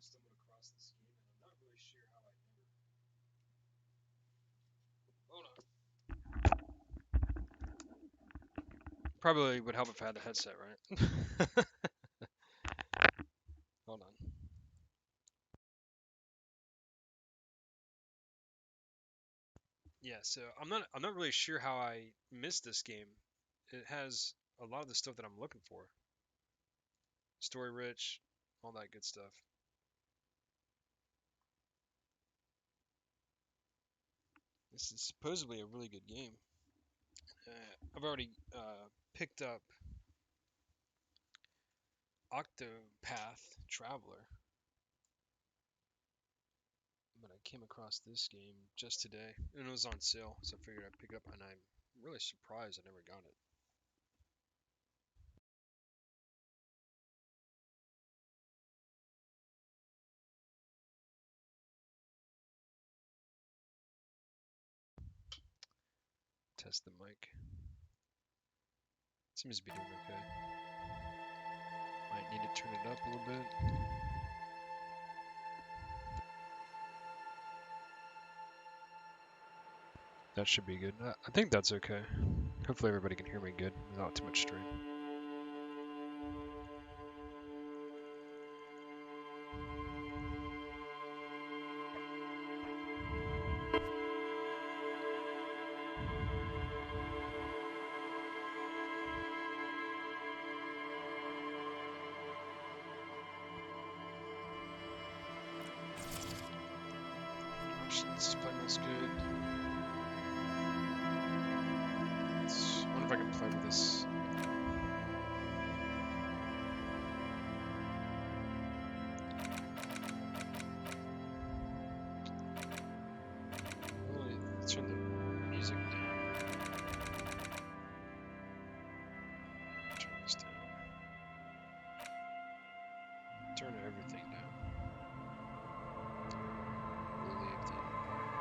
stumbled across this game, and I'm not really sure how I never. Hold on. Probably would help if I had the headset, right? Hold on. Yeah, so I'm not really sure how I missed this game. It has a lot of the stuff that I'm looking for. Story rich, all that good stuff. This is supposedly a really good game. I've already picked up Octopath Traveler, but I came across this game just today, and it was on sale, so I figured I'd pick it up, and I'm really surprised I never got it. Test the mic. Seems to be doing okay. Might need to turn it up a little bit. That should be good. I think that's okay. Hopefully everybody can hear me good without too much strain. This playing's good. I wonder if I can play with this. Let's turn the music down. Turn this down. Turn everything down. Relieve the environment.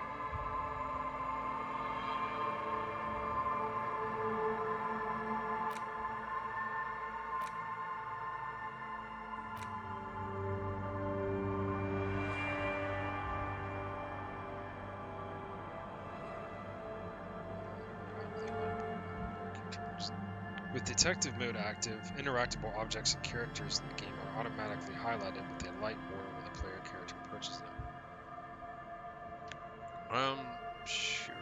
With detective mode active, interactable objects and characters in the game are automatically highlighted with a light border when the player character approaches them. Sure.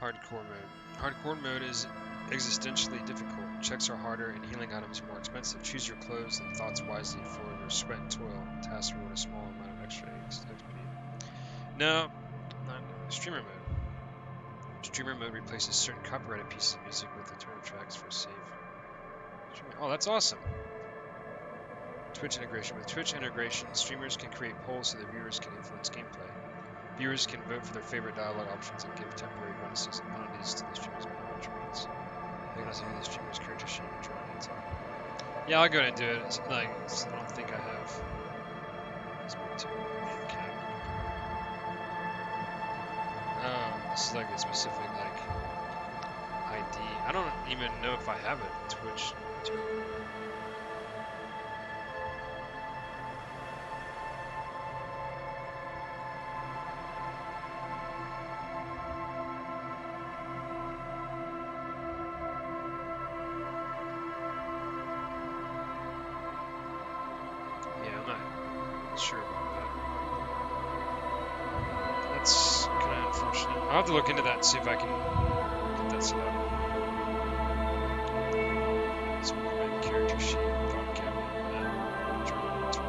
Hardcore mode. Hardcore mode is existentially difficult. Checks are harder and healing items more expensive. Choose your clothes and thoughts wisely for your sweat and toil. Tasks reward a small amount of extra XP. No, not streamer mode. Streamer mode replaces certain copyrighted pieces of music with alternative tracks for safe. Oh, that's awesome. Twitch integration. With Twitch integration, streamers can create polls so their viewers can influence gameplay. Viewers can vote for their favorite dialogue options and give temporary bonuses and penalties to the streamer's menu attributes. They can also view the streamer's character sheet and try and talk. Yeah, I'll go ahead and do it. I don't think I have. Let's move to main cap. This is like a specific ID. I don't even know if I have it. Twitch. Yeah, I'm not sure about that. That's kind of unfortunate. I'll have to look into that and see if I can get that set up. So my character sheet, thought cabinet, journal tool.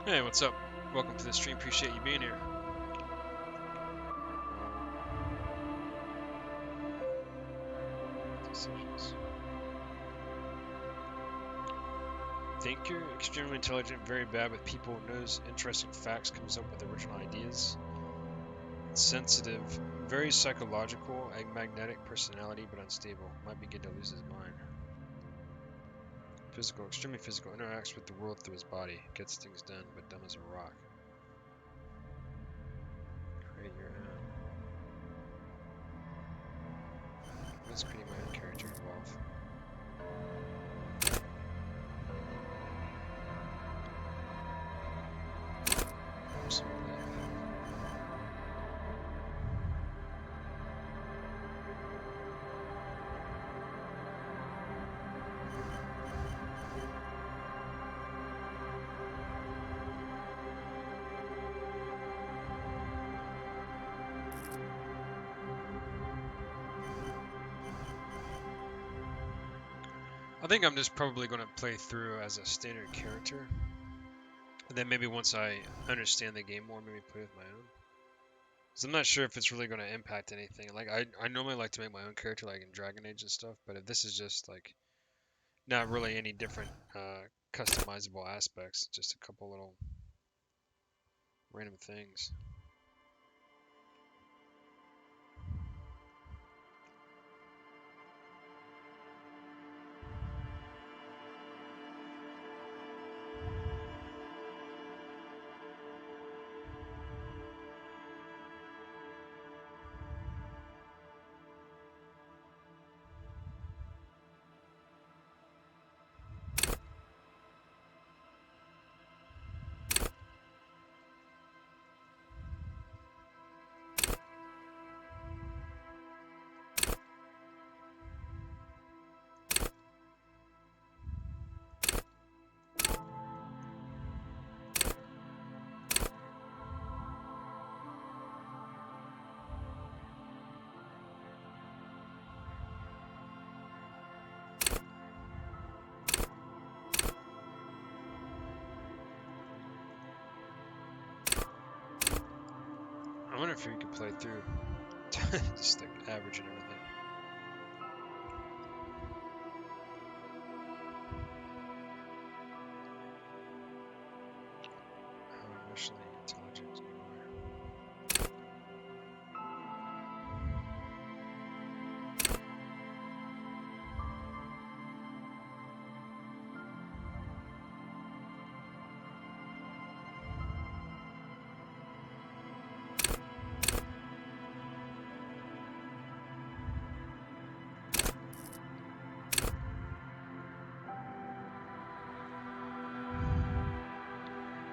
Hey, what's up? Welcome to the stream. Appreciate you being here. Decisions. Thinker, extremely intelligent, very bad with people, knows interesting facts, comes up with original ideas. Sensitive, very psychological, a magnetic personality, but unstable. Might begin to lose his mind. Physical, extremely physical, interacts with the world through his body, gets things done, but dumb as a rock. Create your own. Let's create my own character involved. Absolutely. I think I'm just probably going to play through as a standard character. And then maybe once I understand the game more, maybe play with my own. Because I'm not sure if it's really going to impact anything. Like, I normally like to make my own character, like in Dragon Age and stuff. But if this is just, like, not really any different customizable aspects, just a couple little random things. I wonder if you could play through just like average and everything. How emotionally intelligent you are.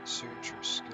Signature skill.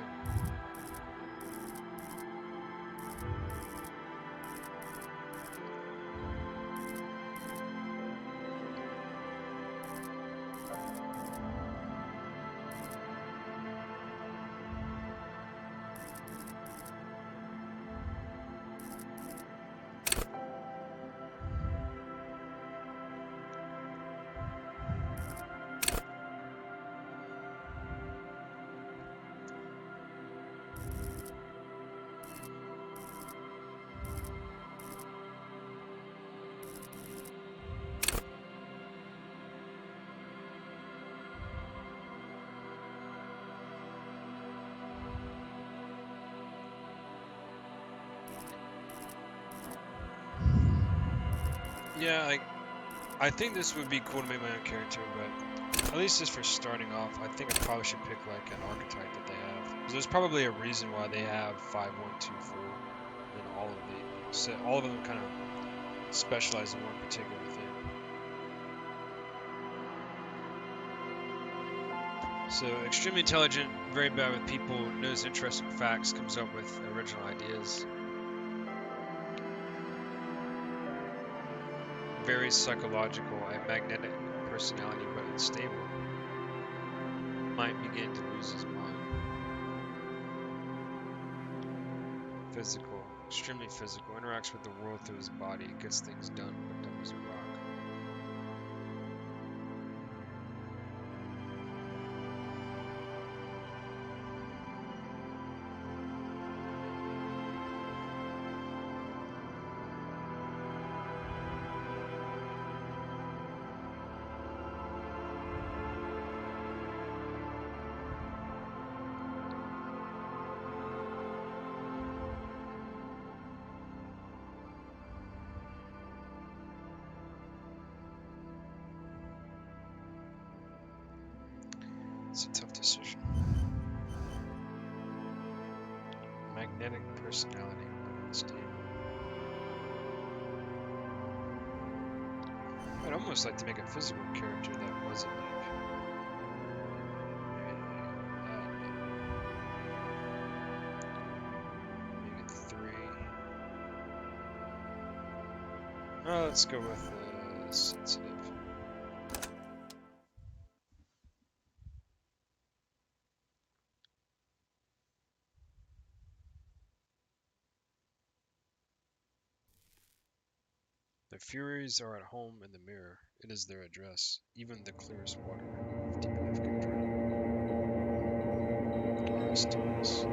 Yeah, I think this would be cool to make my own character, but at least just for starting off, I think I probably should pick like an archetype that they have. 'Cause there's probably a reason why they have 5, 1, 2, 4, and all of the so all of them kind of specialize in one particular thing. So extremely intelligent, very bad with people, knows interesting facts, comes up with original ideas. Very psychological, a magnetic personality, but unstable. Might begin to lose his mind. Physical, extremely physical, interacts with the world through his body, gets things done, but dumb as a rock. It's a tough decision. Magnetic personality, but unstable. I'd almost like to make a physical character that wasn't like maybe make it 3. Let's go with sensitive. The Furies are at home in the mirror. It is their address. Even the clearest water of deep life can drown. Rest in peace.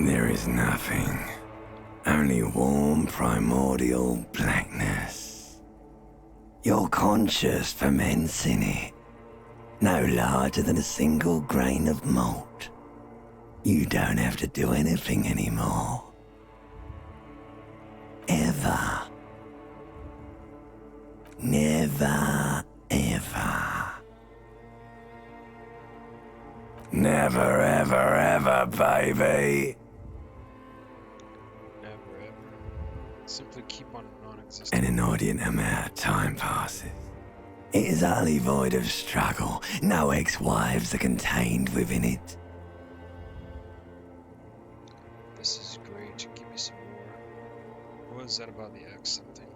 There is nothing. Only warm primordial blackness. Your conscious ferments in it. No larger than a single grain of malt. You don't have to do anything anymore. Ever. Never, ever. Never, ever, ever, baby. Never ever. Simply keep on non-existent. An inordinate amount of time passes. It is utterly void of struggle. No ex-wives are contained within it. This is great. Give me some more. What was that about the X something?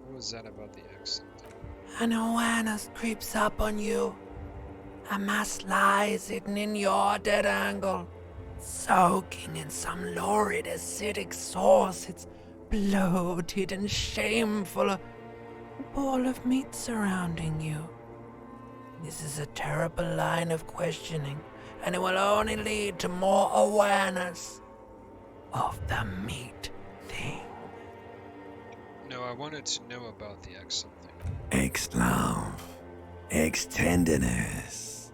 What was that about the X something? An awareness creeps up on you. A mass lies hidden in your dead angle, soaking in some lurid acidic source. It's bloated and shameful, a ball of meat surrounding you. This is a terrible line of questioning, and it will only lead to more awareness of the meat thing. No, I wanted to know about the X something. Ex-love. Ex-tenderness.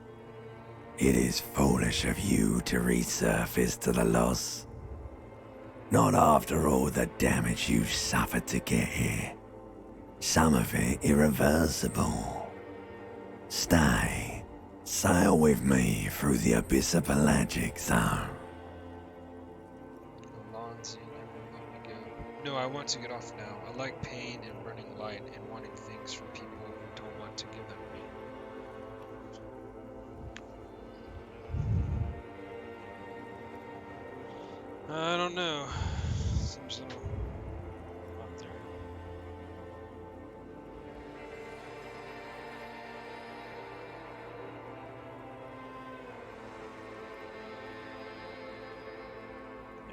It is foolish of you to resurface to the loss. Not after all the damage you've suffered to get here. Some of it irreversible. Stay. Sail with me through the abyss of pelagic zone. Alonzi, never let me go. No, I want to get off now. I like pain and running light and wanting things from people who don't want to give them to me. I don't know. Seems a little out there.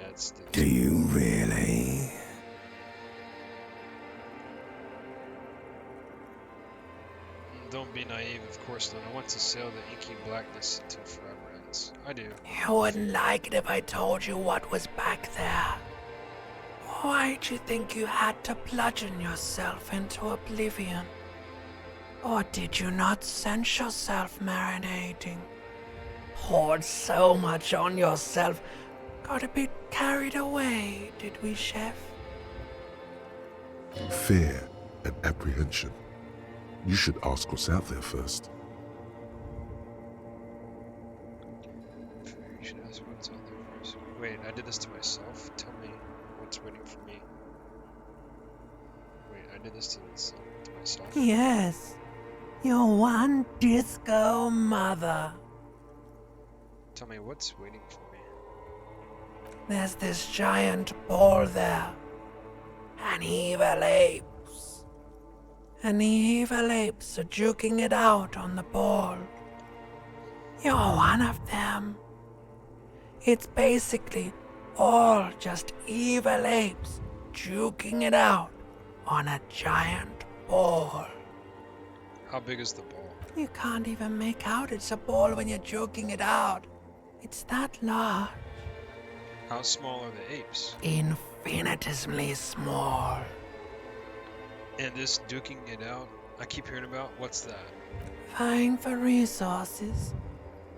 Yeah, it's still. Do you really? Don't be naive, of course not. I want to sail the inky blackness until forever ends. I do. You wouldn't like it if I told you what was back there. Why'd you think you had to bludgeon yourself into oblivion? Or did you not sense yourself marinating? Poured so much on yourself, got a bit carried away, did we, Chef? Fear and apprehension. You should ask what's out there first. You should ask what's out there first. Wait, I did this to myself? Tell me what's waiting for me. Wait, I did this to myself? Yes, your one disco mother. Tell me what's waiting for me. There's this giant ball there. An evil apes. And the evil apes are juking it out on the ball. You're one of them. It's basically all just evil apes juking it out on a giant ball. How big is the ball? You can't even make out it's a ball when you're joking it out. It's that large. How small are the apes? Infinitesimally small. And this duking it out I keep hearing about, what's that? Vying for resources.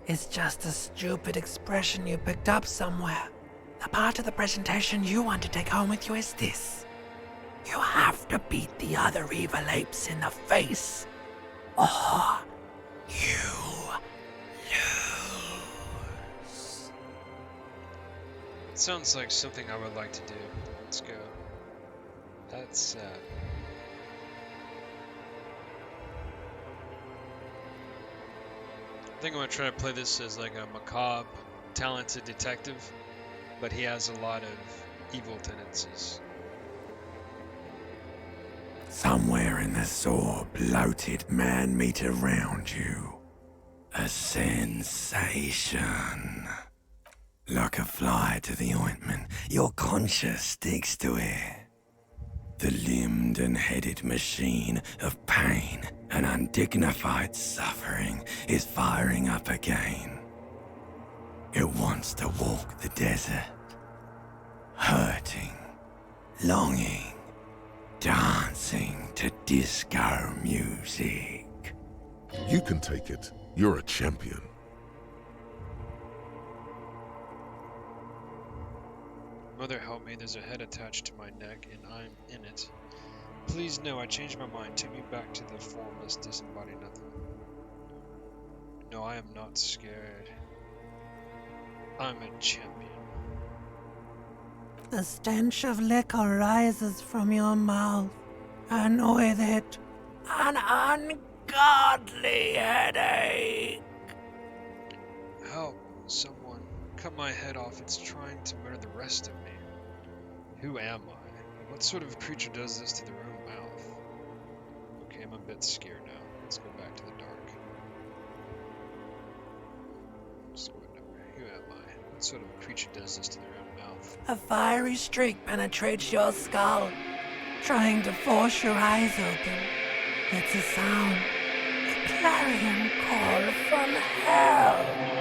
It's just a stupid expression you picked up somewhere. The part of the presentation you want to take home with you is this. You have to beat the other evil apes in the face, or you lose. sounds like something I would like to do. Let's go. That's sad. I think I'm gonna try to play this as like a macabre, talented detective, but he has a lot of evil tendencies. Somewhere in the sore, bloated man-meat around you. A sensation. Like a fly to the ointment, your conscience sticks to it. The limbed and headed machine of pain and undignified suffering is firing up again. It wants to walk the desert, hurting, longing, dancing to disco music. You can take it. You're a champion. Mother help me, there's a head attached to my neck and I'm in it. Please no, I changed my mind. Take me back to the formless, disembodied nothing. No, I am not scared. I'm a champion. The stench of liquor rises from your mouth, and with it, an ungodly headache. Help, someone. Cut my head off. It's trying to murder the rest of me. Who am I? What sort of creature does this to their own mouth? Okay, I'm a bit scared now. Let's go back to the dark. Just go nowhere. Who am I? What sort of creature does this to their own mouth? A fiery streak penetrates your skull, trying to force your eyes open. It's a sound, a clarion call from hell.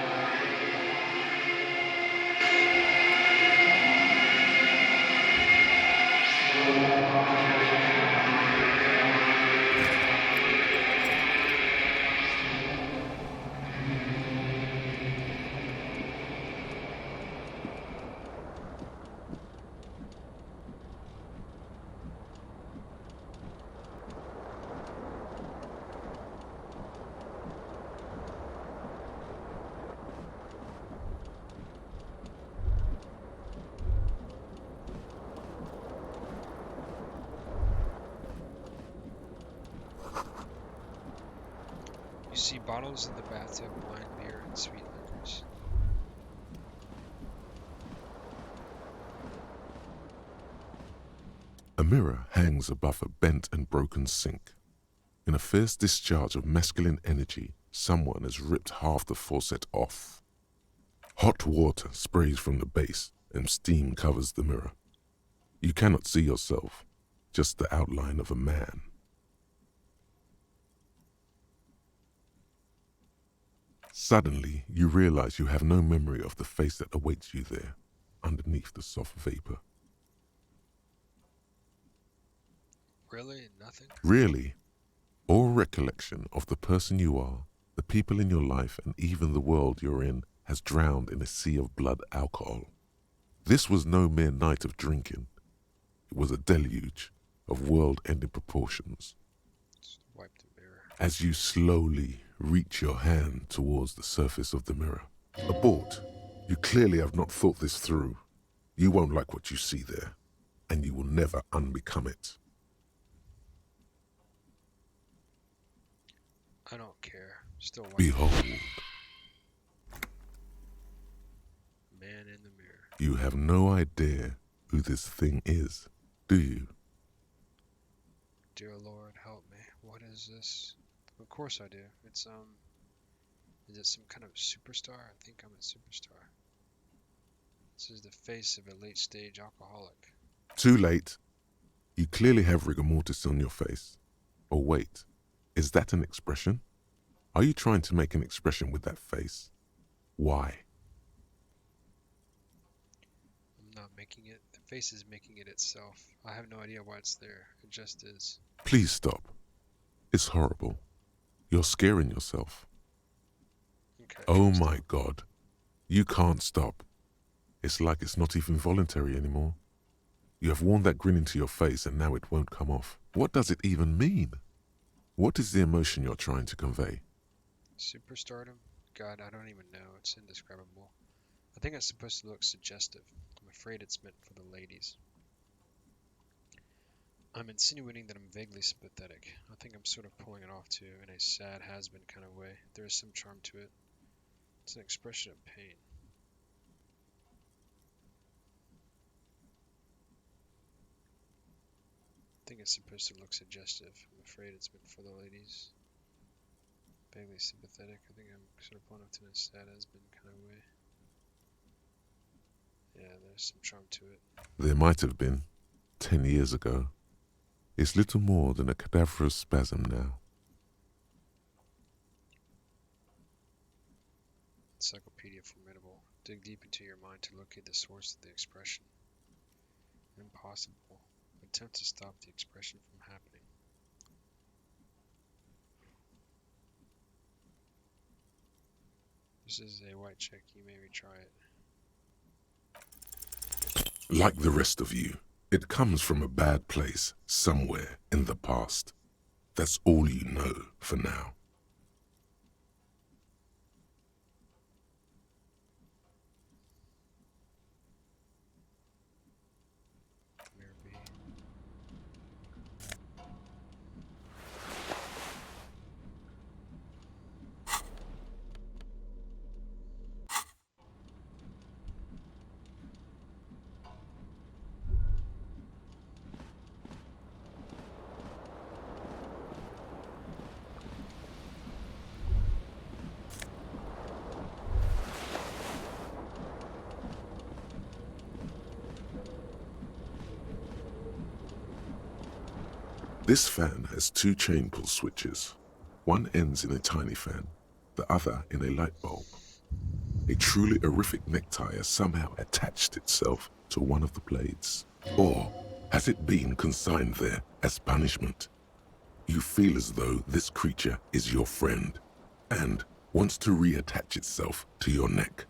You see bottles in the bathtub, wine, beer, and sweet liquors. A mirror hangs above a bent and broken sink. In a fierce discharge of masculine energy, someone has ripped half the faucet off. Hot water sprays from the base and steam covers the mirror. You cannot see yourself, just the outline of a man. Suddenly, you realize you have no memory of the face that awaits you there, underneath the soft vapor. Really? Nothing? Really, all recollection of the person you are, the people in your life, and even the world you're in has drowned in a sea of blood alcohol. This was no mere night of drinking. It was a deluge of world-ending proportions. Just wipe the mirror. As you slowly reach your hand towards the surface of the mirror. Abort. You clearly have not thought this through. You won't like what you see there, and you will never unbecome it. I don't care. Still wipe. Behold, Man in the mirror. you have no idea who this thing is, do you? Dear Lord, help me. What is this? Of course I do. It's, is it some kind of superstar? I think I'm a superstar. This is the face of a late-stage alcoholic. Too late. You clearly have rigor mortis on your face. Or wait, is that an expression? Are you trying to make an expression with that face? Why? I'm not making it. The face is making it itself. I have no idea why it's there. It just is. Please stop. It's horrible. You're scaring yourself. Okay. Oh stop. my God. You can't stop. It's like it's not even voluntary anymore. You have worn that grin into your face and now it won't come off. What does it even mean? What is the emotion you're trying to convey? Superstardom? God, I don't even know. It's indescribable. I think it's supposed to look suggestive. I'm afraid it's meant for the ladies. I'm insinuating that I'm vaguely sympathetic. I think I'm sort of pulling it off too, in a sad has-been kind of way. There is some charm to it. It's an expression of pain. I think it's supposed to look suggestive. I'm afraid it's meant for the ladies. Vaguely sympathetic. I think I'm sort of pulling off to a sad has-been kind of way. Yeah, there's some charm to it. There might have been, 10 years ago. It's little more than a cadaverous spasm now. Encyclopedia formidable. Dig deep into your mind to locate the source of the expression. Impossible. Attempt to stop the expression from happening. This is a white check. You may retry it. Like the rest of you, it comes from a bad place somewhere in the past. That's all you know for now. Mirror B. This fan has 2 chain pull switches. One ends in a tiny fan, the other in a light bulb. A truly horrific necktie has somehow attached itself to one of the blades. Or has it been consigned there as punishment? You feel as though this creature is your friend and wants to reattach itself to your neck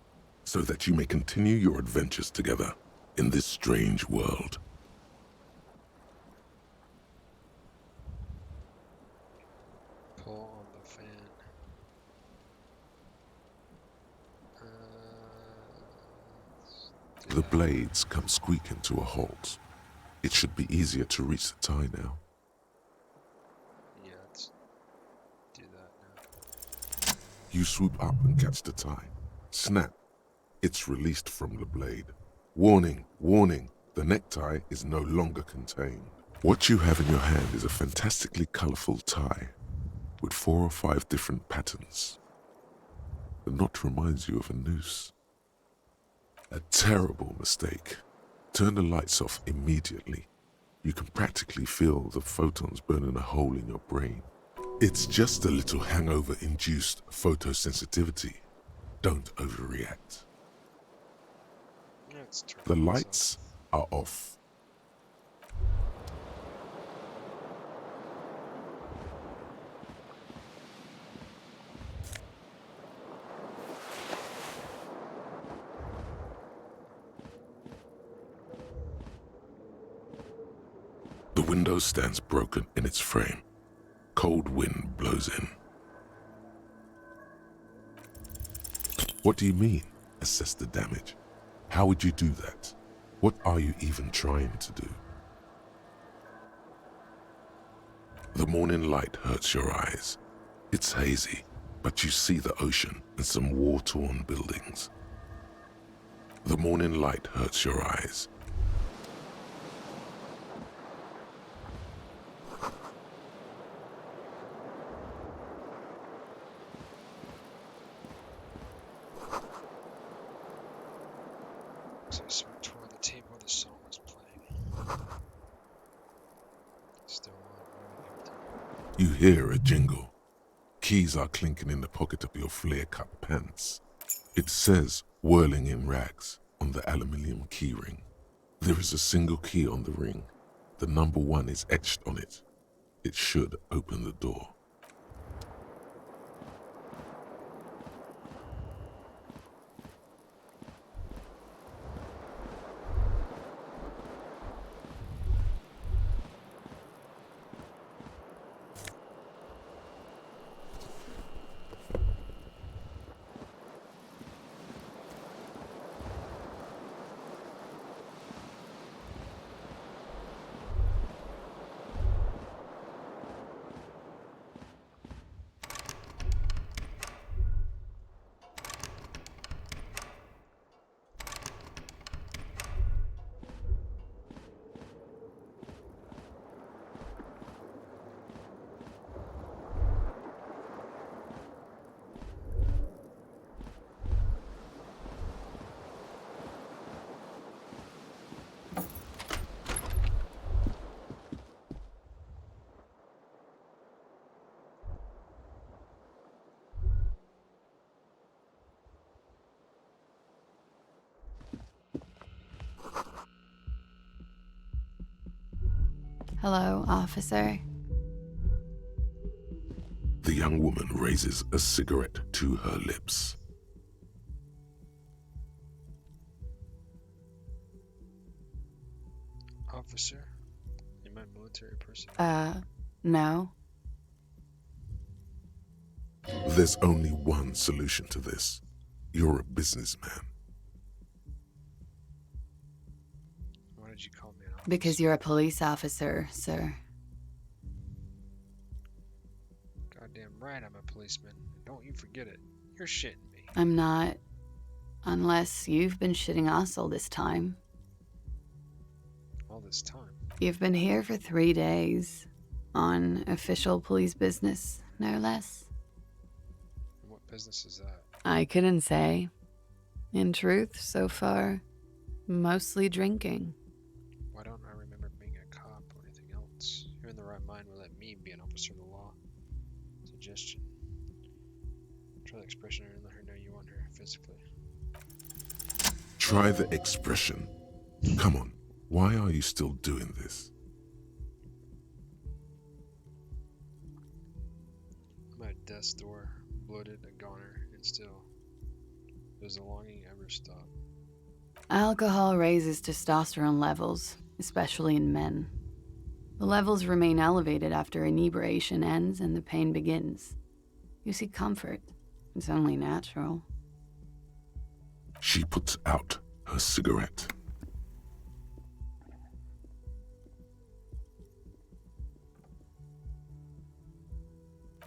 so that you may continue your adventures together in this strange world. Pull on the fan. Let's do The that. blades come squeaking to a halt. It should be easier to reach the tie now. Yeah, let's do that now. You swoop up and catch the tie. Snap. It's released from the blade. Warning, warning, the necktie is no longer contained. What you have in your hand is a fantastically colorful tie with 4 or 5 different patterns. The knot reminds you of a noose. A terrible mistake. Turn the lights off immediately. You can practically feel the photons burning a hole in your brain. It's just a little hangover-induced photosensitivity. Don't overreact. Let's turn The this off. lights are off. The window stands broken in its frame. Cold wind blows in. What do you mean, assess the damage? How would you do that? What are you even trying to do? The morning light hurts your eyes. It's hazy, but you see the ocean and some war-torn buildings. The morning light hurts your eyes. So I swung toward the tape while the song was playing. Still on, really empty. You hear a jingle. Keys are clinking in the pocket of your flare-cut pants. It says, whirling in rags, on the aluminium key ring. There is a single key on the ring. The number 1 is etched on it. It should open the door. Hello, officer. The young woman raises a cigarette to her lips. Officer? Am I a military person? No. There's only one solution to this. You're a businessman. Why did you call me an officer? Because you're a police officer, sir. Goddamn right I'm a policeman. Don't you forget it. You're shitting me. I'm not. Unless you've been shitting us all this time. All this time. You've been here for 3 days. On official police business, no less. And what business is that? I couldn't say. In truth, so far, mostly drinking. Why don't I remember being a cop or anything else? Who in the right mind will let me be an officer of the law? Suggestion. Try the expression and let her know you want her physically. Try the expression. Come on, why are you still doing this? I'm at death's door, bloated, a goner, and still, does the longing ever stop? Alcohol raises testosterone levels, especially in men. The levels remain elevated after inebriation ends and the pain begins. You seek comfort. It's only natural. She puts out her cigarette.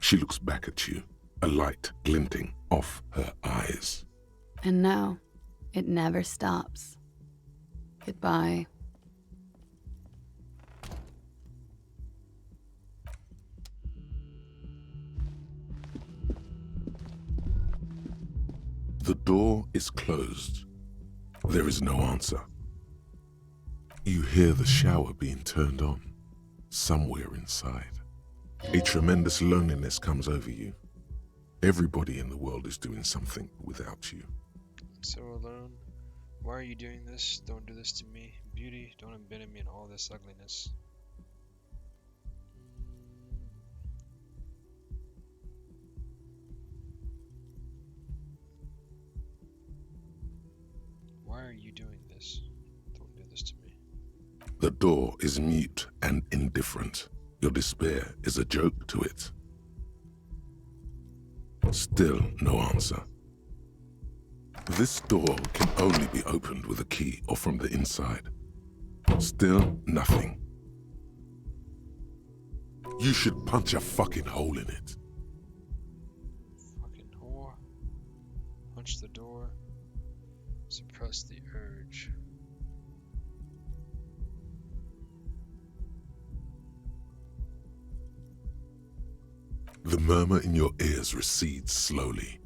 She looks back at you, a light glinting off her eyes. And no, it never stops. Goodbye. The door is closed. There is no answer. You hear the shower being turned on, somewhere inside. A tremendous loneliness comes over you. Everybody in the world is doing something without you. I'm so alone. Why are you doing this? Don't do this to me. Beauty, don't embed me in all this ugliness. Why are you doing this? Don't do this to me. The door is mute and indifferent. Your despair is a joke to it. Still no answer. This door can only be opened with a key or from the inside. Still nothing. You should punch a fucking hole in it. Fucking whore. Punch the door. Suppress the urge. The murmur in your ears recedes slowly.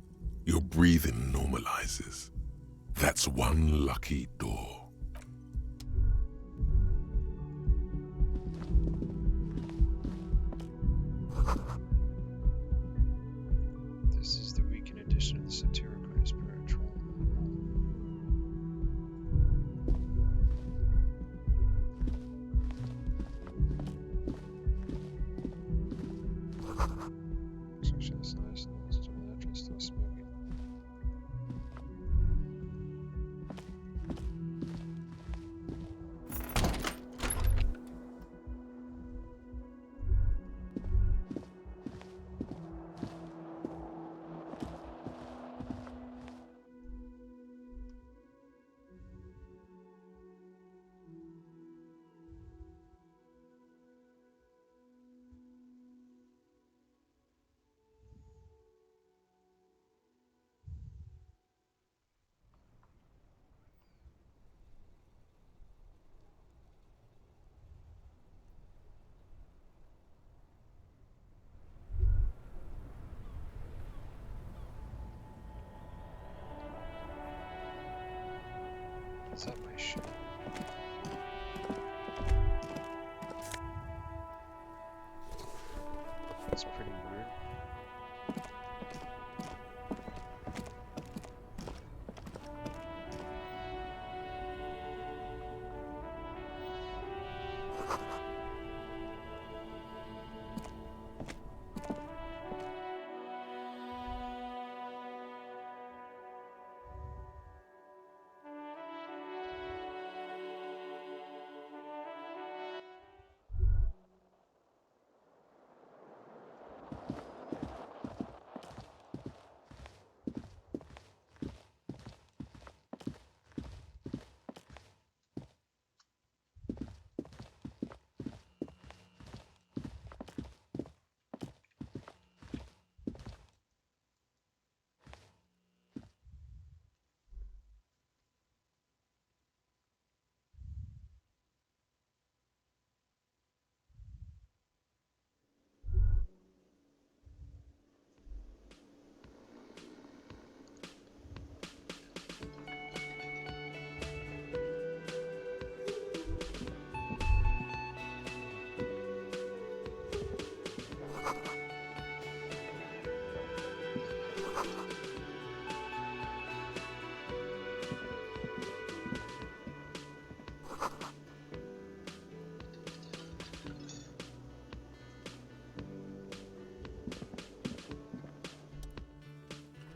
Your breathing normalizes. That's one lucky door. This is the weekend edition of the satirical and spiritual. Actually, that's nice. Still natural, still smoking. Is that my shit? That's pretty weird.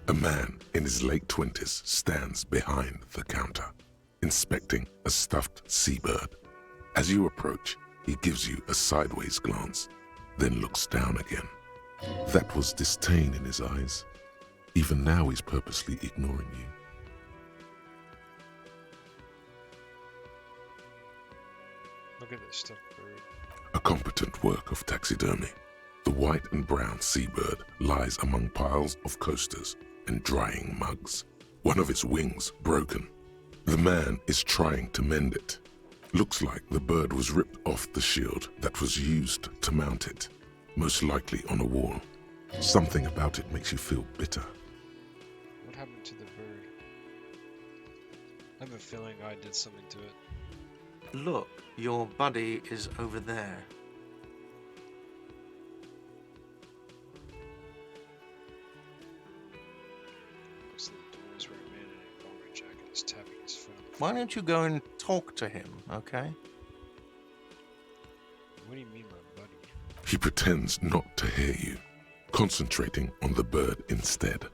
A man in his late 20s stands behind the counter, inspecting a stuffed seabird. As you approach, he gives you a sideways glance, then looks down again. That was disdain in his eyes. Even now he's purposely ignoring you. Look at this stuffed bird. A competent work of taxidermy. The white and brown seabird lies among piles of coasters and drying mugs. One of its wings broken. The man is trying to mend it. Looks like the bird was ripped off the shield that was used to mount it, most likely on a wall. Something about it makes you feel bitter. What happened to the bird? I have a feeling I did something to it. Look, your buddy is over there. Looks like the door is where a man in a bomber jacket is tapping his foot on the Why floor. don't you go and talk to him, okay? What do you mean, my buddy? He pretends not to hear you, concentrating on the bird instead.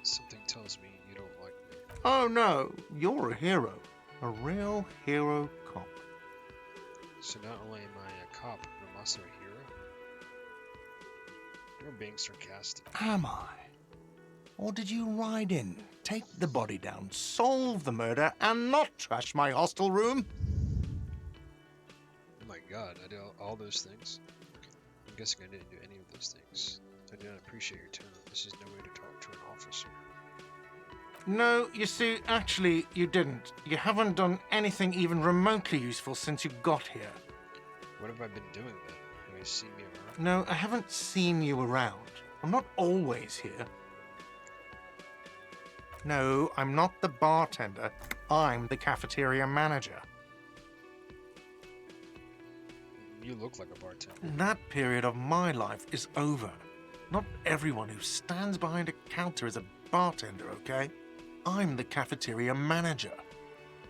Something tells me you don't like me. Oh no, you're a hero. A real hero cop. So not only am I a cop, but I'm also a hero? You're being sarcastic. Am I? Or did you ride in, take the body down, solve the murder, and not trash my hostel room? Oh my god, I did all those things? I'm guessing I didn't do any of those things. I do not appreciate your tone. This is no way to talk to an officer. No, you see, actually, you didn't. You haven't done anything even remotely useful since you got here. What have I been doing then? Have you seen me around? No, I haven't seen you around. I'm not always here. No, I'm not the bartender. I'm the cafeteria manager. You look like a bartender. That period of my life is over. Not everyone who stands behind a counter is a bartender, okay? I'm the cafeteria manager.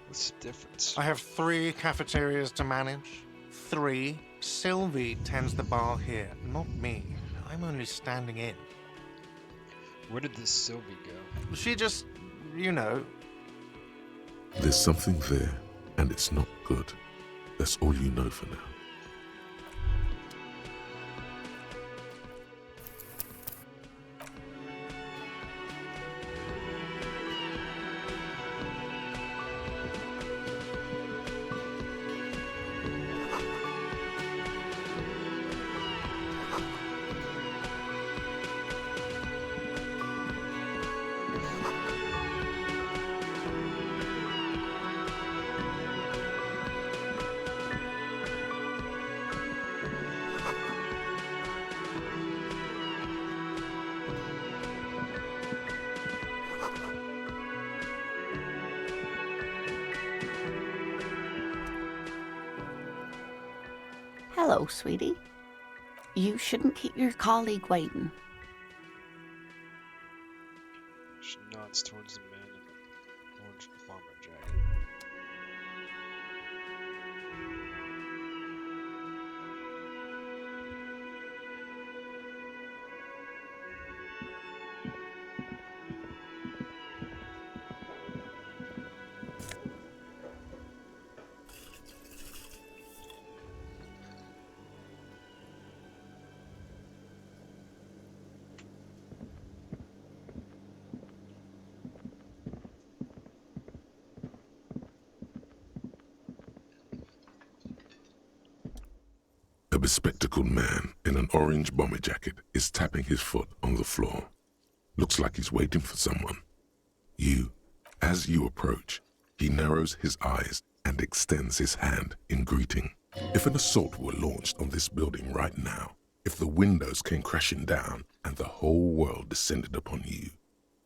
What's the difference? I have 3 cafeterias to manage. 3. Sylvie tends the bar here, not me. I'm only standing in. Where did this Sylvie go? She just, you know. There's something there, and it's not good. That's all you know for now. Hello, sweetie. You shouldn't keep your colleague waiting. She nods towards the man in the orange bomber jacket. A bespectacled man in an orange bomber jacket is tapping his foot on the floor. Looks like he's waiting for someone. As you approach, he narrows his eyes and extends his hand in greeting. If an assault were launched on this building right now, if the windows came crashing down and the whole world descended upon you,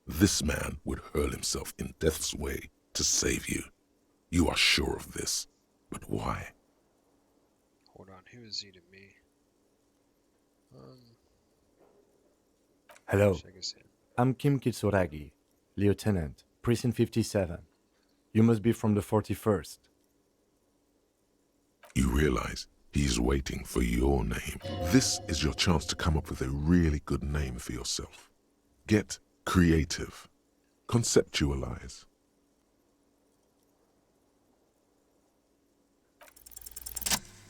this man would hurl himself in death's way to save you. You are sure of this, but why? Hold on, who is he to me? Hello. Shake his hand. I'm Kim Kitsuragi, Lieutenant, Precinct 57. You must be from the 41st. You realize he's waiting for your name. This is your chance to come up with a really good name for yourself. Get creative. Conceptualize.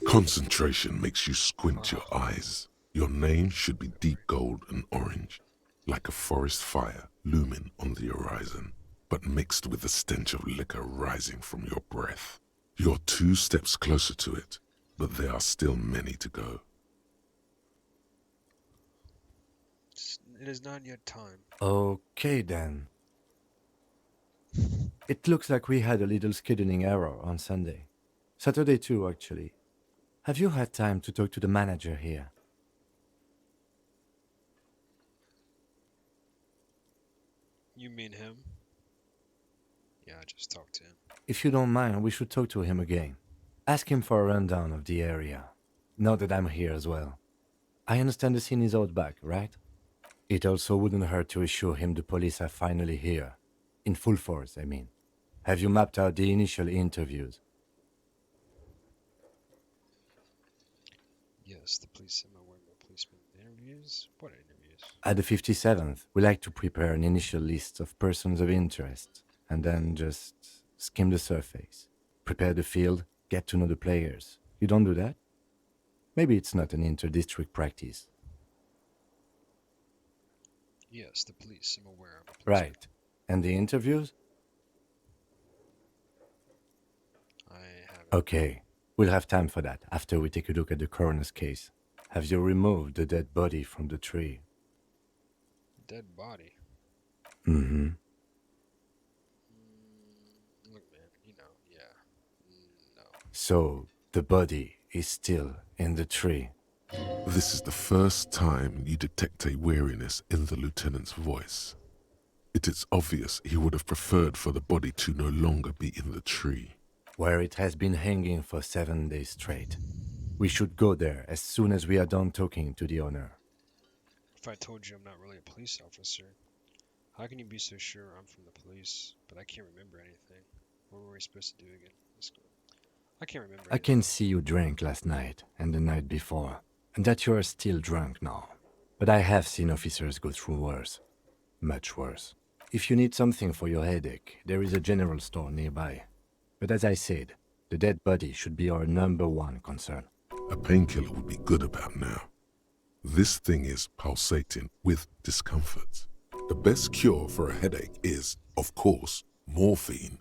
Concentration makes you squint your eyes. Your name should be deep gold and orange, like a forest fire looming on the horizon, but mixed with the stench of liquor rising from your breath. You're 2 steps closer to it, but there are still many to go. It is not yet time. Okay then. It looks like we had a little scheduling error on Sunday. Saturday too, actually. Have you had time to talk to the manager here? You mean him? Yeah, I just talked to him. If you don't mind, we should talk to him again. Ask him for a rundown of the area. Now that I'm here as well. I understand the scene is out back, right? It also wouldn't hurt to assure him the police are finally here. In full force, I mean. Have you mapped out the initial interviews? Yes, the police. Am I wearing my policeman interviews? What interviews? At the 57th, we like to prepare an initial list of persons of interest, and then just skim the surface. Prepare the field, get to know the players. You don't do that? Maybe it's not an inter-district practice. Yes, the police. I'm aware of the police. Right. And the interviews? I have. Okay. We'll have time for that after we take a look at the coroner's case. Have you removed the dead body from the tree? Dead body? Mm-hmm. Look, man, yeah. No. So, the body is still in the tree. This is the first time you detect a weariness in the lieutenant's voice. It is obvious he would have preferred for the body to no longer be in the tree. Where it has been hanging for 7 days straight. We should go there as soon as we are done talking to the owner. If I told you I'm not really a police officer, how can you be so sure I'm from the police, but I can't remember anything? What were we supposed to do again? Let's go. I can't remember I can see you drank last night and the night before, and that you are still drunk now. But I have seen officers go through worse. Much worse. If you need something for your headache, there is a general store nearby. But as I said, the dead body should be our #1 concern. A painkiller would be good about now. This thing is pulsating with discomfort. The best cure for a headache is, of course, morphine.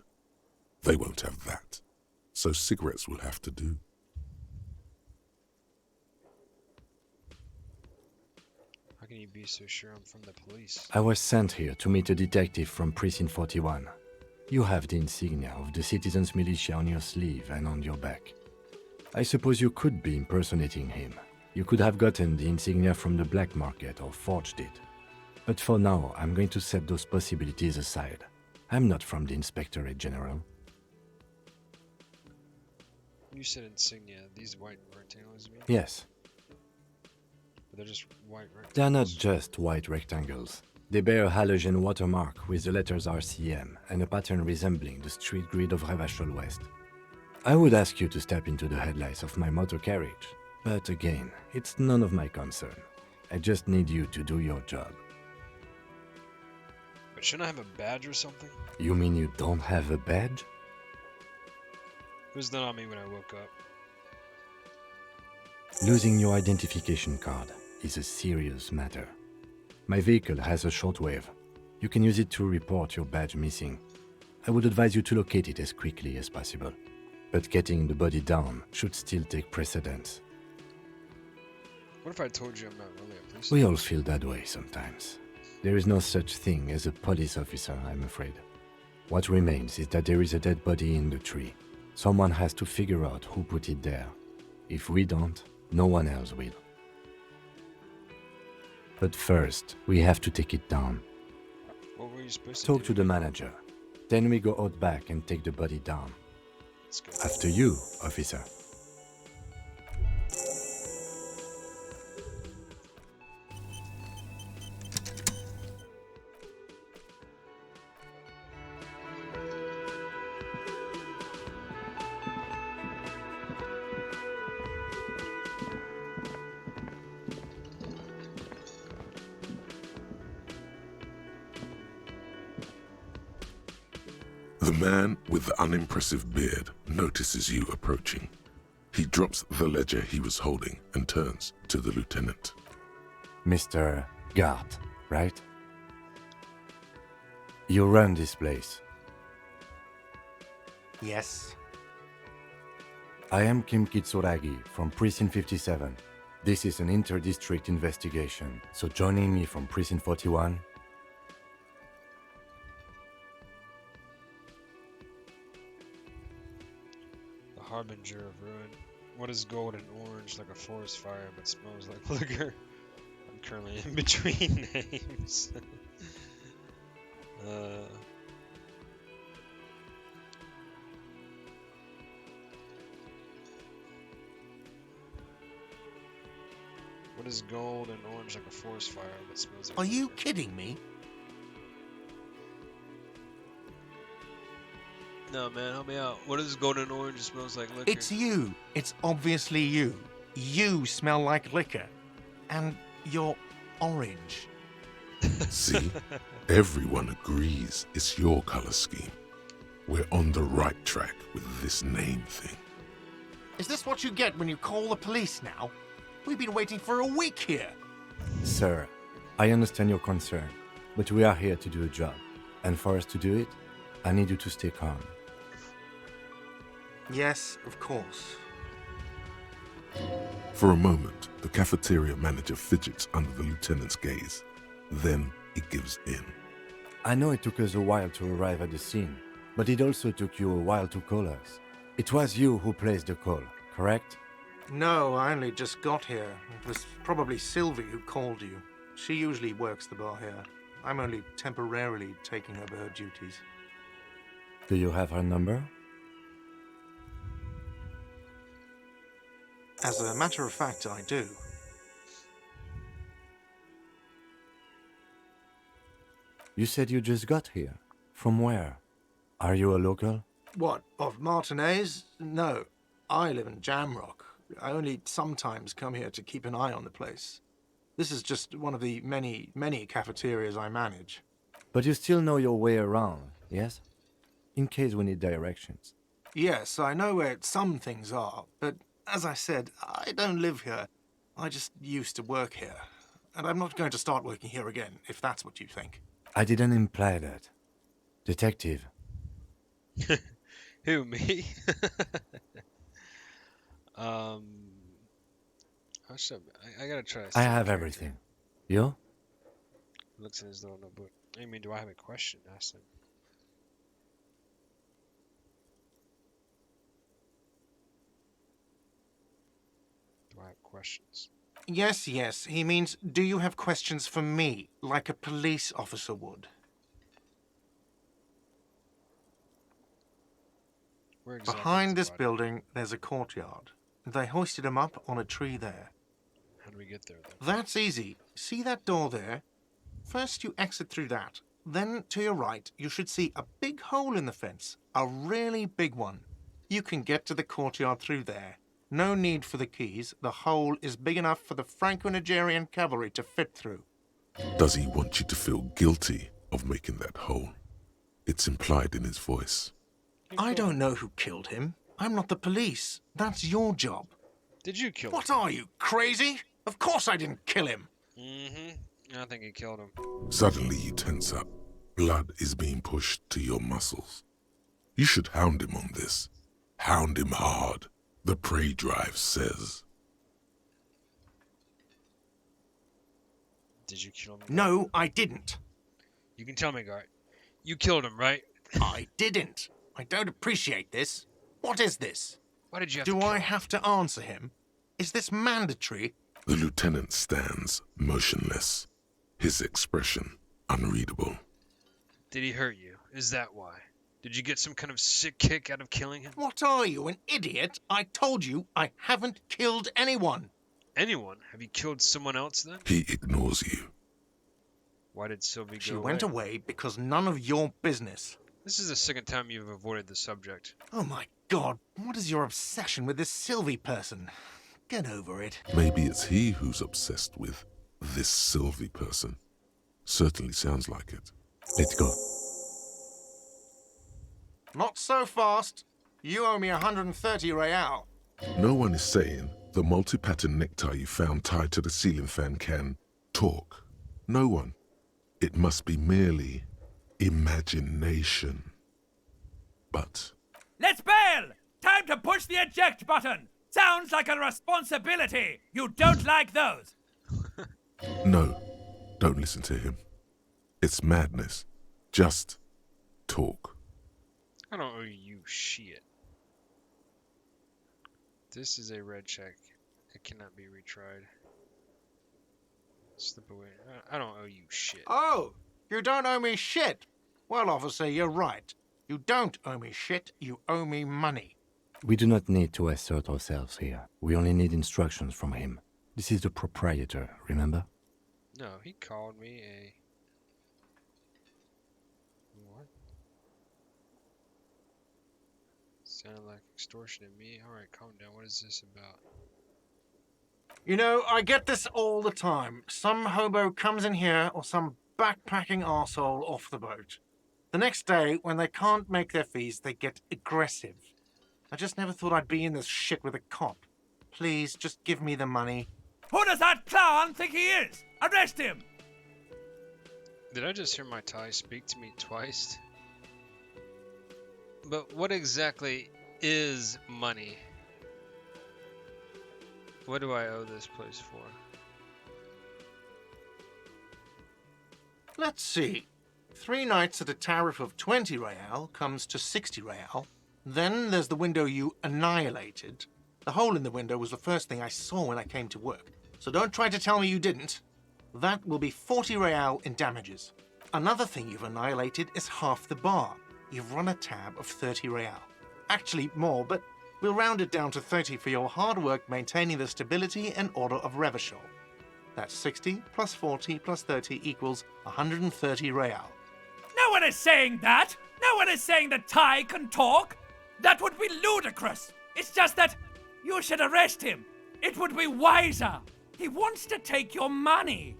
They won't have that, so cigarettes will have to do. How can you be so sure I'm from the police? I was sent here to meet a detective from Precinct 41. You have the insignia of the Citizens Militia on your sleeve and on your back. I suppose you could be impersonating him. You could have gotten the insignia from the black market or forged it. But for now, I'm going to set those possibilities aside. I'm not from the Inspectorate General. You said insignia. These white rectangles, you mean? Yes, But they're just white rectangles. they are not just white rectangles. They bear a halogen watermark with the letters RCM and a pattern resembling the street grid of Revachol West. I would ask you to step into the headlights of my motor carriage, but again, it's none of my concern. I just need you to do your job. But shouldn't I have a badge or something? You mean you don't have a badge? It was done on me when I woke up. Losing your identification card is a serious matter. My vehicle has a shortwave. You can use it to report your badge missing. I would advise you to locate it as quickly as possible. But getting the body down should still take precedence. What if I told you I'm not really a police We officer? all feel that way sometimes. There is no such thing as a police officer, I'm afraid. What remains is that there is a dead body in the tree. Someone has to figure out who put it there. If we don't, no one else will. But first, we have to take it down. What were you supposed to Talk do? to the manager. Then we go out back and take the body down. Let's go. After you, officer. The man with the unimpressive beard notices you approaching. He drops the ledger he was holding and turns to the lieutenant. Mr. Gart, right? You run this place. Yes. I am Kim Kitsuragi from Precinct 57. This is an inter-district investigation, so joining me from Precinct 41... The harbinger of ruin. What is gold and orange like a forest fire but smells like liquor? I'm currently in between names. What is gold and orange like a forest fire but smells like Are you liquor? kidding me? No, man, help me out. What is gold and orange that smells like liquor? It's you. It's obviously you. You smell like liquor. And you're orange. See? Everyone agrees it's your color scheme. We're on the right track with this name thing. Is this what you get when you call the police now? We've been waiting for a week here. Sir, I understand your concern, but we are here to do a job. And for us to do it, I need you to stay calm. Yes, of course. For a moment, the cafeteria manager fidgets under the lieutenant's gaze. Then he gives in. I know it took us a while to arrive at the scene, but it also took you a while to call us. It was you who placed the call, correct? No, I only just got here. It was probably Sylvie who called you. She usually works the bar here. I'm only temporarily taking over her duties. Do you have her number? As a matter of fact, I do. You said you just got here. From where? Are you a local? What, of Martinez? No, I live in Jamrock. I only sometimes come here to keep an eye on the place. This is just one of the many, many cafeterias I manage. But you still know your way around, yes? In case we need directions. Yes, I know where some things are, but as I said, I don't live here. I just used to work here. And I'm not going to start working here again, if that's what you think. I didn't imply that. Detective. Who, me? I gotta try. I have everything. You? Looks in his little notebook. I mean, do I have a question? Ask him. Do I have questions? Yes, yes. He means, do you have questions for me, like a police officer would? Where exactly Behind is this the body? building, there's a courtyard. They hoisted him up on a tree there. How do we get there, then? That's easy. See that door there? First you exit through that. Then, to your right, you should see a big hole in the fence. A really big one. You can get to the courtyard through there. No need for the keys. The hole is big enough for the Franco-Nigerian cavalry to fit through. Does he want you to feel guilty of making that hole? It's implied in his voice. I don't know who killed him. I'm not the police. That's your job. Did you kill him? What are you, crazy? Of course I didn't kill him. Mm-hmm. I think he killed him. Suddenly you tense up. Blood is being pushed to your muscles. You should hound him on this. Hound him hard, the prey drive says. Did you kill him? No, I didn't. You can tell me, Gart. You killed him, right? I didn't. I don't appreciate this. What is this? Why did you have Do to kill I him? have to answer him? Is this mandatory? The lieutenant stands motionless, his expression unreadable. Did he hurt you? Is that why? Did you get some kind of sick kick out of killing him? What are you, an idiot? I told you I haven't killed anyone. Anyone? Have you killed someone else then? He ignores you. Why did Sylvie She go went away because none of your business. This is the second time you've avoided the subject. Oh my God, what is your obsession with this Sylvie person? Get over it. Maybe it's he who's obsessed with this Sylvie person. Certainly sounds like it. Let's go. Not so fast. You owe me 130 real. No one is saying the multi-pattern necktie you found tied to the ceiling fan can talk. No one. It must be merely imagination. But Let's bail! Time to push the eject button! Sounds like a responsibility! You don't like those! no, don't listen to him. It's madness. Just talk. I don't owe you shit. This is a red check. It cannot be retried. Slip away. I don't owe you shit. Oh, you don't owe me shit. Well, officer, you're right. You don't owe me shit. You owe me money. We do not need to assert ourselves here. We only need instructions from him. This is the proprietor, remember? No, he called me a... What? Sounded like extortion to me. Alright, calm down. What is this about? You know, I get this all the time. Some hobo comes in here or some backpacking arsehole off the boat. The next day, when they can't make their fees, they get aggressive. I just never thought I'd be in this shit with a cop. Please, just give me the money. Who does that clown think he is? Arrest him! Did I just hear my Thai speak to me twice? But what exactly is money? What do I owe this place for? Let's see. 3 nights at a tariff of 20 real comes to 60 real. Then there's the window you annihilated. The hole in the window was the first thing I saw when I came to work. So don't try to tell me you didn't. That will be 40 real in damages. Another thing you've annihilated is half the bar. You've run a tab of 30 real. Actually more, but we'll round it down to 30 for your hard work maintaining the stability and order of Revachol. That's 60 plus 40 plus 30 equals 130 real. No one is saying that! No one is saying that Ty can talk! That would be ludicrous! It's just that you should arrest him. It would be wiser. He wants to take your money.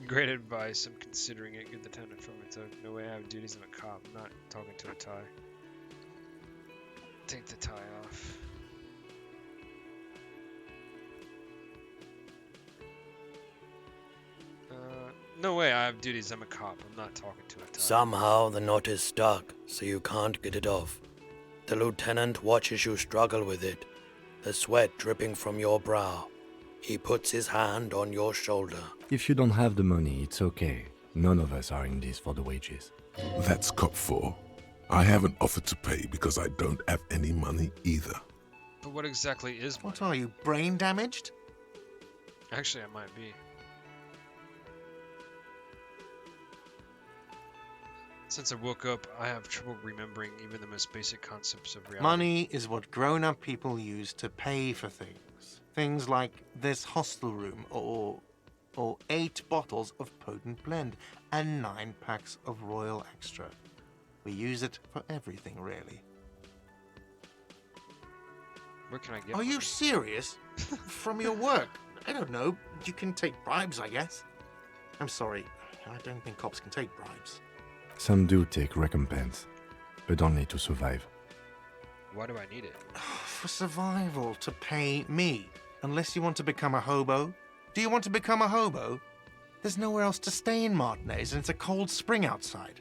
Great advice. I'm considering it. Good the time to inform it. No way I have duties. I'm a cop. I'm not talking to a Thai. Take the tie off. No way I have duties. I'm a cop. I'm not talking to a Thai. Somehow the knot is stuck, so you can't get it off. The lieutenant watches you struggle with it, the sweat dripping from your brow. He puts his hand on your shoulder. If you don't have the money, it's okay. None of us are in this for the wages. That's cop 4. I haven't offered to pay because I don't have any money either. But what exactly is money? What are you, brain damaged? Actually, I might be. Since I woke up, I have trouble remembering even the most basic concepts of reality. Money is what grown-up people use to pay for things. Things like this hostel room, or 8 bottles of potent blend, and 9 packs of Royal Extra. We use it for everything, really. Where can I get Are money? you serious? From your work? I don't know. You can take bribes, I guess. I'm sorry. I don't think cops can take bribes. Some do take recompense, but only to survive. Why do I need it? For survival, to pay me. Unless you want to become a hobo. Do you want to become a hobo? There's nowhere else to stay in Martinez, and it's a cold spring outside.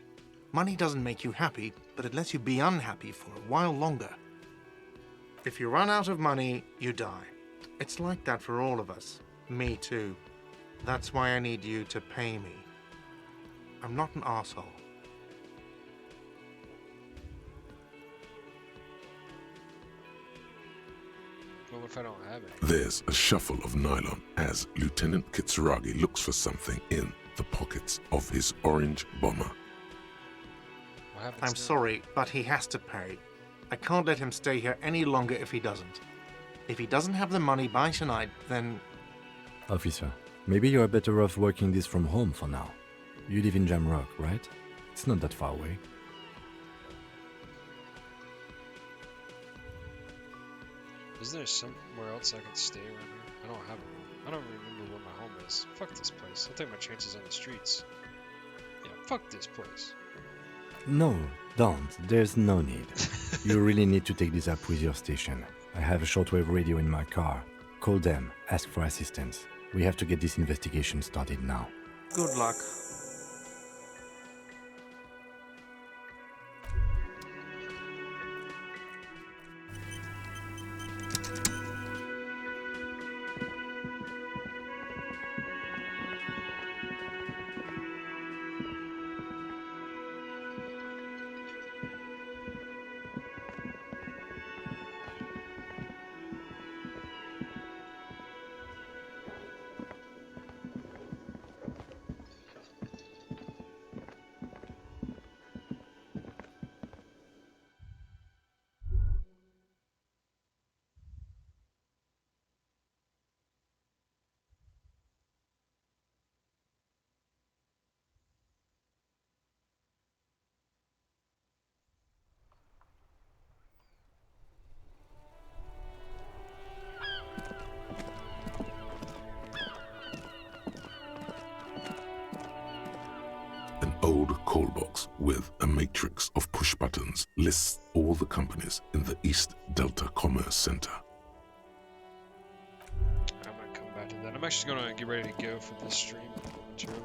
Money doesn't make you happy, but it lets you be unhappy for a while longer. If you run out of money, you die. It's like that for all of us. Me too. That's why I need you to pay me. I'm not an asshole. Well, if I don't have it? There's a shuffle of nylon as Lieutenant Kitsuragi looks for something in the pockets of his orange bomber. What happens I'm now? sorry, but he has to pay. I can't let him stay here any longer if he doesn't. If he doesn't have the money by tonight, then... Officer, maybe you're better off working this from home for now. You live in Jamrock, right? It's not that far away. Isn't there somewhere else I can stay around here? I don't have a home. I don't remember where my home is. Fuck this place. I'll take my chances on the streets. Yeah, fuck this place. No, don't. There's no need. You really need to take this up with your station. I have a shortwave radio in my car. Call them, ask for assistance. We have to get this investigation started now. Good luck. An old call box with a matrix of push buttons lists all the companies in the East Delta Commerce Center. I might come back to that. I'm actually going to get ready to go for this stream momentarily.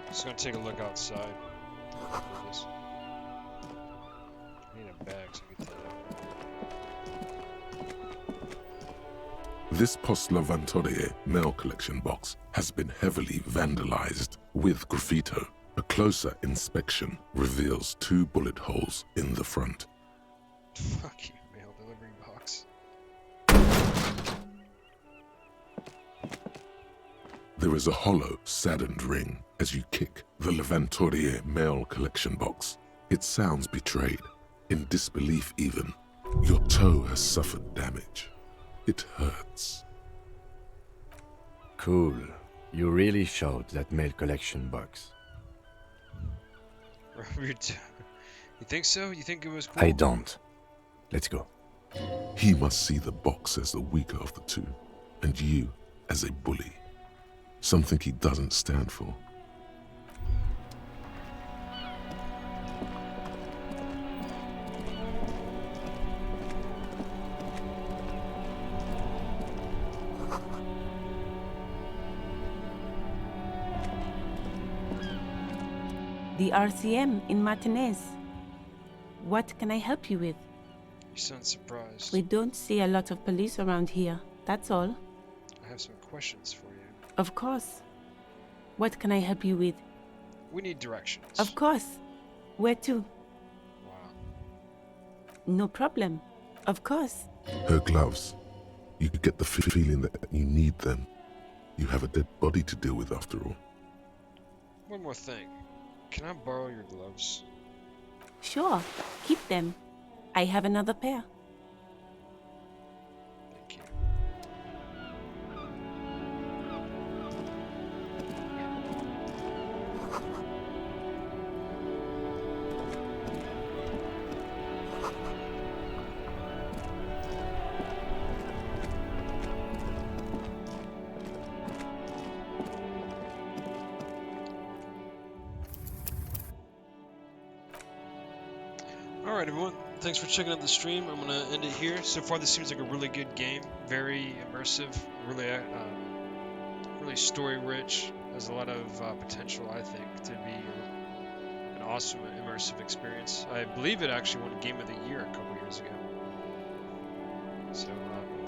Just going to take a look outside. I need a bag so I can get that out. This Post Lavantorie mail collection box has been heavily vandalized with graffito. A closer inspection reveals 2 bullet holes in the front. Fuck you, mail delivery box. There is a hollow, saddened ring as you kick the Lavantorie mail collection box. It sounds betrayed, in disbelief even. Your toe has suffered damage. It hurts. Cool. You really showed that mail collection box. You think so? You think it was cool? I don't. Let's go. He must see the box as the weaker of the two, and you as a bully. Something he doesn't stand for. The RCM in Martinez. What can I help you with? You sound surprised. We don't see a lot of police around here, that's all. I have some questions for you. Of course. What can I help you with? We need directions. Of course. Where to? Wow. No problem. Of course. Her gloves. You could get the feeling that you need them. You have a dead body to deal with after all. One more thing. Can I borrow your gloves? Sure. Keep them. I have another pair. Thank you. Alright everyone, thanks for checking out the stream. I'm going to end it here. So far this seems like a really good game. Very immersive, really story rich. Has a lot of potential, I think, to be an awesome immersive experience. I believe it actually won Game of the Year a couple years ago. So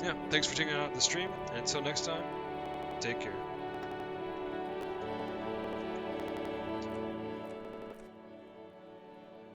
yeah, thanks for checking out the stream. And until next time, take care.